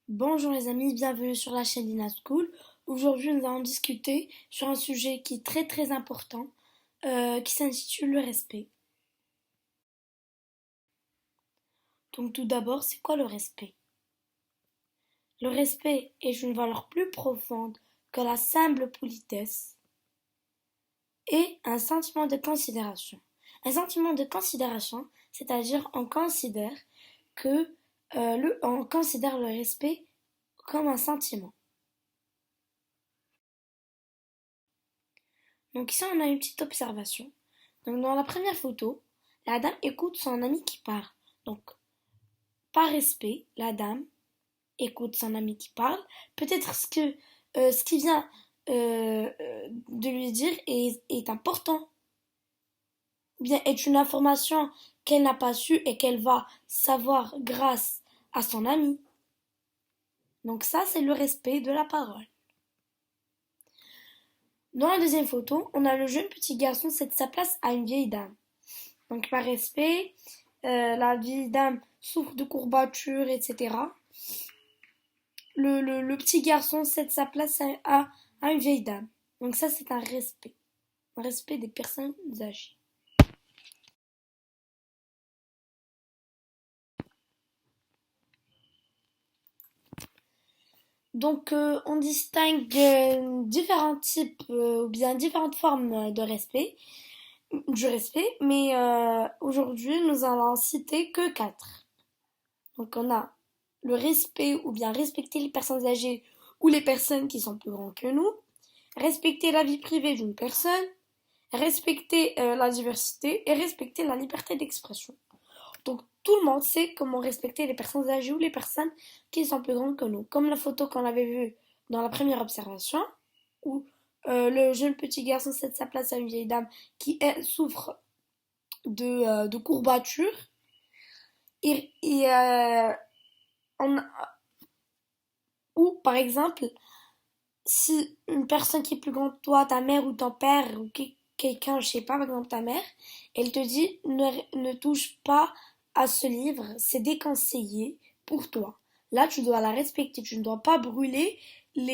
Bonjour les amis, bienvenue sur la chaîne Dina School. Aujourd'hui, nous allons discuter sur un sujet qui est très important, qui s'intitule le respect. Donc tout d'abord, c'est quoi le respect? Le respect est une valeur plus profonde que la simple politesse et un sentiment de considération. Un sentiment de considération, c'est-à-dire que on considère le respect comme un sentiment. Donc ici, on a une petite observation. Donc dans la première photo, la dame écoute son ami qui parle. Donc, par respect, la dame écoute son ami qui parle. Peut-être ce qui vient de lui dire est important, ou bien est une information qu'elle n'a pas su et qu'elle va savoir grâce à son ami. Donc ça, c'est le respect de la parole. Dans la deuxième photo, on a le jeune petit garçon cède sa place à une vieille dame. Donc par respect, la vieille dame souffre de courbatures, etc. Le petit garçon cède sa place à une vieille dame. Donc ça, c'est un respect des personnes âgées. Donc on distingue différents types ou bien différentes formes du respect, mais aujourd'hui nous allons en citer que quatre. Donc on a le respect ou bien respecter les personnes âgées ou les personnes qui sont plus grandes que nous, respecter la vie privée d'une personne, respecter la diversité et respecter la liberté d'expression. Donc tout le monde sait comment respecter les personnes âgées ou les personnes qui sont plus grandes que nous. Comme la photo qu'on avait vue dans la première observation, où le jeune petit garçon cède sa place à une vieille dame qui elle, souffre de courbatures. Et on, ou par exemple, si une personne qui est plus grande que toi, ta mère ou ton père ou quelqu'un, je sais pas, par exemple ta mère, elle te dit ne touche pas à ce livre, c'est déconseillé pour toi. Là, tu dois la respecter, tu ne dois pas brûler les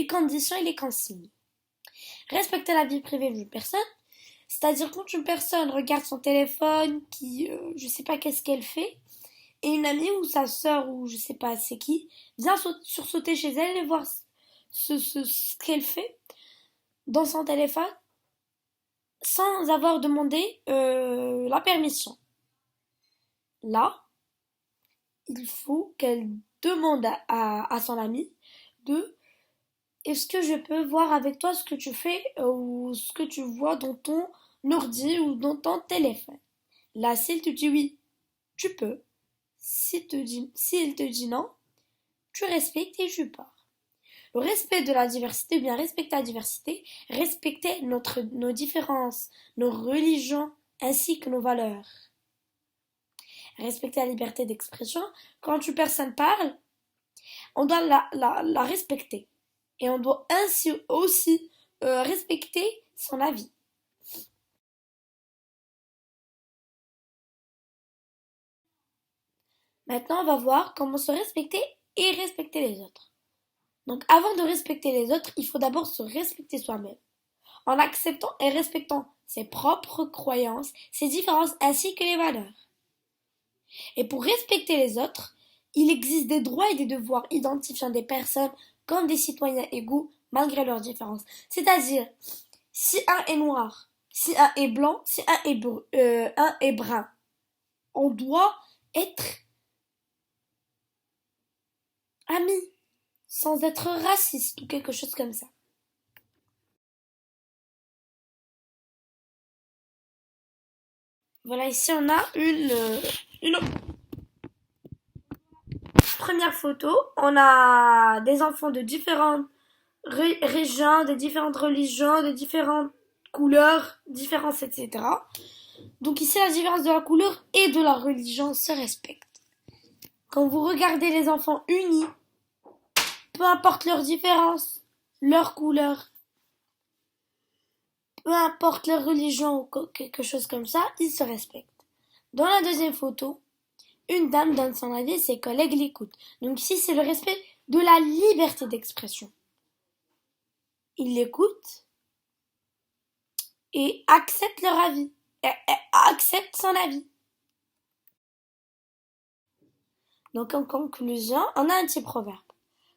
conditions et les consignes. Respecter la vie privée d'une personne, c'est-à-dire quand une personne regarde son téléphone, je sais pas qu'est-ce qu'elle fait, et une amie ou sa sœur ou je sais pas c'est qui vient sursauter chez elle et voir ce qu'elle fait dans son téléphone sans avoir demandé la permission. Là, il faut qu'elle demande à son amie de est-ce que je peux voir avec toi ce que tu fais ou ce que tu vois dans ton ordi ou dans ton téléphone. Là, s'il te dit oui, tu peux. S'il te dit non, tu respectes et tu pars. Le respect de la diversité, bien respecter la diversité, respecter nos différences, nos religions ainsi que nos valeurs. Respecter la liberté d'expression, quand une personne parle, on doit la respecter. Et on doit ainsi aussi respecter son avis. Maintenant, on va voir comment se respecter et respecter les autres. Donc, avant de respecter les autres, il faut d'abord se respecter soi-même, en acceptant et respectant ses propres croyances, ses différences ainsi que les valeurs. Et pour respecter les autres, il existe des droits et des devoirs identifiant des personnes comme des citoyens égaux malgré leurs différences. C'est-à-dire, si un est noir, si un est blanc, si un est brun, on doit être amis sans être raciste ou quelque chose comme ça. Voilà, ici on a une première photo. On a des enfants de différentes régions, de différentes religions, de différentes couleurs, différences, etc. Donc ici, la différence de la couleur et de la religion se respecte. Quand vous regardez les enfants unis, peu importe leurs différences, leur couleur, peu importe leur religion ou quelque chose comme ça, ils se respectent. Dans la deuxième photo, Une dame donne son avis et ses collègues l'écoutent. Donc ici, c'est le respect de la liberté d'expression. Ils l'écoutent et acceptent leur avis. Acceptent son avis. Donc en conclusion, on a un petit proverbe.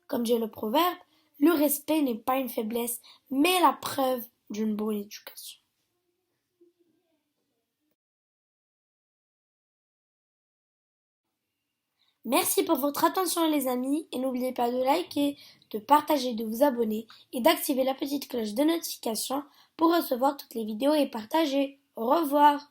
Comme dit le proverbe, le respect n'est pas une faiblesse, mais la preuve d'une bonne éducation. Merci pour votre attention les amis et n'oubliez pas de liker, de partager, de vous abonner et d'activer la petite cloche de notification pour recevoir toutes les vidéos et partager. Au revoir.